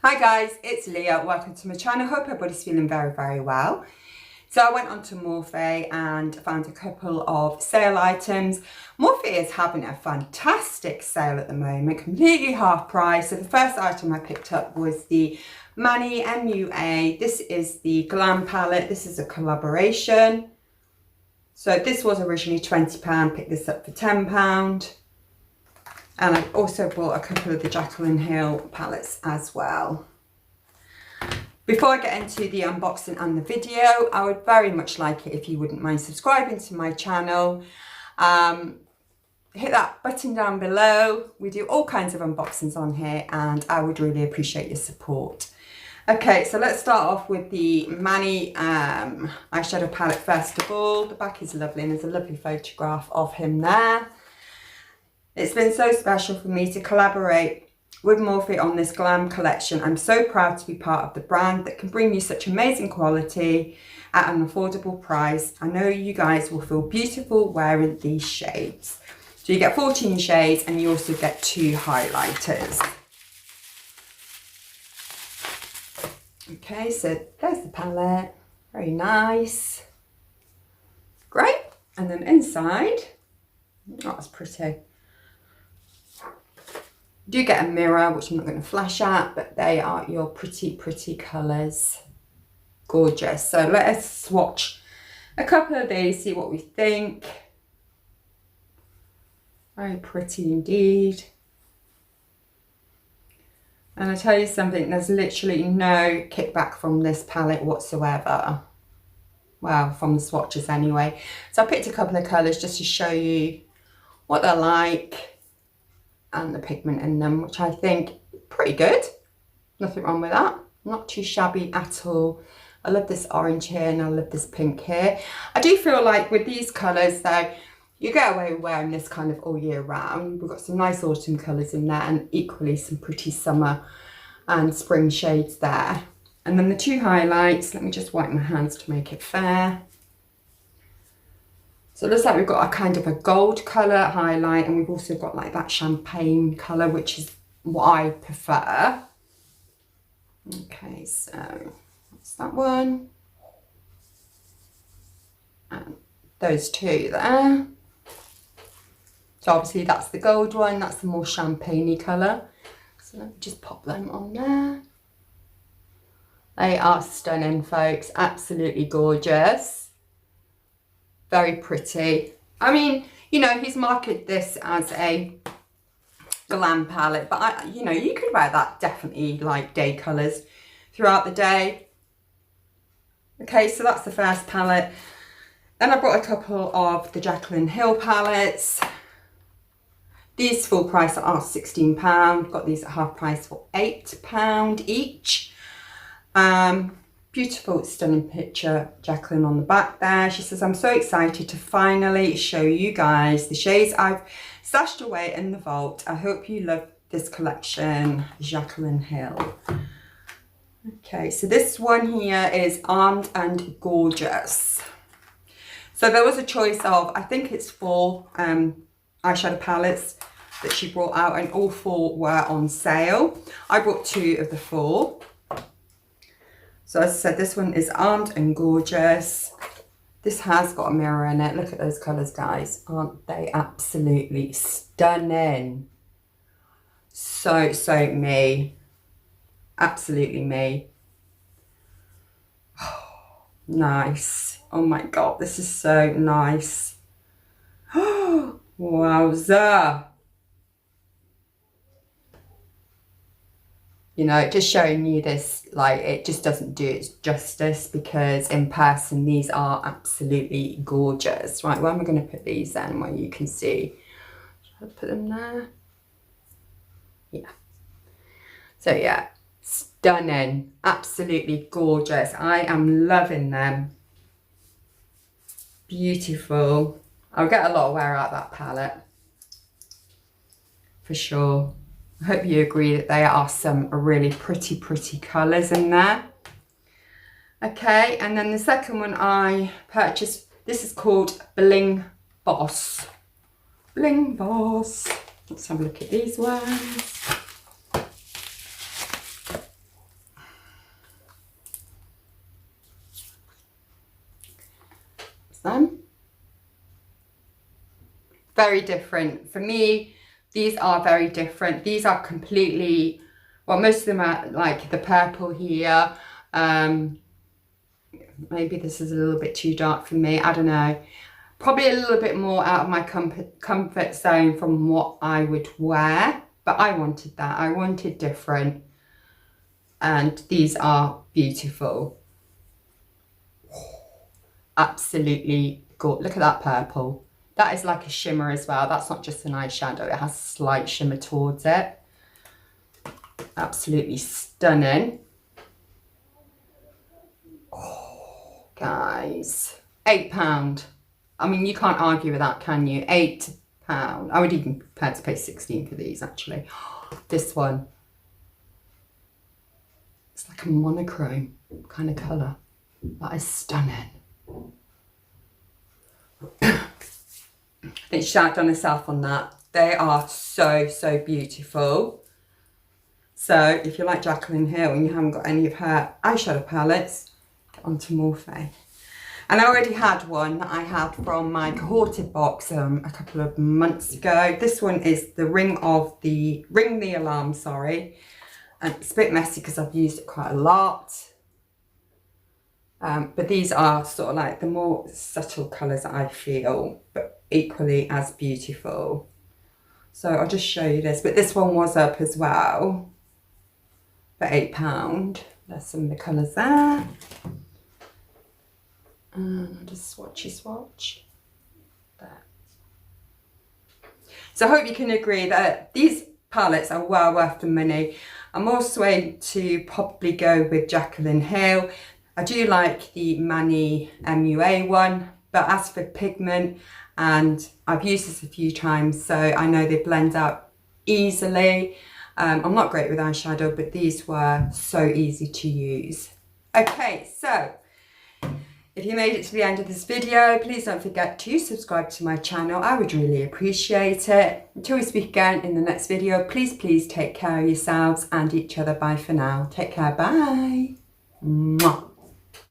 Hi guys, it's Leah. Welcome to my channel. Hope everybody's feeling very well. So I went onto Morphe and found a couple of sale items. Morphe is having a fantastic sale at the moment, completely half price. So the first item I picked up was the Manny MUA. This is the Glam Palette. This is a collaboration. So this was originally £20, picked this up for £10. And I also bought a couple of the Jaclyn palettes as well. Before I get into the unboxing and the video, I would very much like it if you wouldn't mind subscribing to my channel. Hit that button down below. We do all kinds of unboxings on here and I would really appreciate your support. Okay, so let's start off with the Manny eyeshadow palette first of all. The back is lovely and there's a lovely photograph of him there. It's been so special for me to collaborate with Morphe on this glam collection. I'm so proud to be part of the brand that can bring you such amazing quality at an affordable price. I know you guys will feel beautiful wearing these shades. So you get 14 shades and you also get 2 highlighters. Okay, so there's the palette. Very nice. Great. And then inside, oh, that's pretty. You do get a mirror, which I'm not going to flash at, but they are your pretty colours. Gorgeous. So let us swatch a couple of these, see what we think. Very pretty indeed. And I tell you something, there's literally no kickback from this palette whatsoever. Well, from the swatches anyway. So I picked a couple of colours just to show you what they're like. And the pigment in them, which I think pretty good. Nothing wrong with that. Not too shabby at all. I love this orange here and I love this pink here. I do feel like with these colours though, you get away with wearing this kind of all year round. We've got some nice autumn colours in there and equally some pretty summer and spring shades there. And then the 2 highlights, let me just wipe my hands to make it fair. So it looks like we've got a kind of a gold colour highlight and we've also got like that champagne colour, which is what I prefer. Okay, so that's that one. And those 2 there. So obviously that's the gold one, that's the more champagne-y colour. So let me just pop them on there. They are stunning, folks, absolutely gorgeous. Very pretty. I mean, you know, he's marketed this as a glam palette, but you know, you could wear that definitely like day colours throughout the day. Okay, so that's the first palette. Then I brought a couple of the Jaclyn palettes. These full price are £16. Got these at half price for £8 each. Beautiful, stunning picture, Jaclyn on the back there. She says, I'm so excited to finally show you guys the shades I've stashed away in the vault. I hope you love this collection, Jaclyn. Okay, so this one here is Armed and Gorgeous. So there was a choice of, I think it's 4 eyeshadow palettes that she brought out and all 4 were on sale. I brought 2 of the 4. So as I said, this one is Armed and Gorgeous. This has got a mirror in it. Look at those colours, guys. Aren't they absolutely stunning? So me. Absolutely me. Oh, nice. Oh my God, this is so nice. Wowza. You know, just showing you this, like, it just doesn't do it justice because in person, these are absolutely gorgeous. Right, where am I going to put these then where you can see? Should I put them there? Yeah. So yeah, stunning, absolutely gorgeous. I am loving them. Beautiful. I'll get a lot of wear out of that palette. For sure. I hope you agree that there are some really pretty colours in there. Okay, and then the second one I purchased, this is called Bling Boss. Bling Boss. Let's have a look at these ones. them. Very different. For me, these are very different. These are completely, well, most of them are like the purple here. Maybe this is a little bit too dark for me. I don't know. Probably a little bit more out of my comfort zone from what I would wear. But I wanted that. I wanted different. And these are beautiful. Absolutely gorgeous. Look at that purple. That is like a shimmer as well. That's not just an eyeshadow. It has a slight shimmer towards it. Absolutely stunning. Oh, guys. £8. I mean, you can't argue with that, can you? £8. I would even prepare to pay 16 for these, actually. This one. It's like a monochrome kind of colour. That is stunning. I think she's outdone herself on that. They are so, so beautiful. So if you like Jaclyn Hill and you haven't got any of her eyeshadow palettes, get onto Morphe. And I already had one that I had from my cohorted box a couple of months ago. This one is the Ring the Alarm, sorry. And it's a bit messy because I've used it quite a lot. But these are sort of like the more subtle colours that I feel, but equally as beautiful. So I'll just show you this. But this one was up as well for £8. There's some of the colours there. And I'll just swatch. There. So I hope you can agree that these palettes are well worth the money. I'm also going to probably go with Jaclyn Hill. I do like the Manny MUA one, but as for pigment, and I've used this a few times, so I know they blend out easily. I'm not great with eyeshadow, but these were so easy to use. Okay, so if you made it to the end of this video, please don't forget to subscribe to my channel. I would really appreciate it. Until we speak again in the next video, please take care of yourselves and each other. Bye for now. Take care. Bye. Mwah.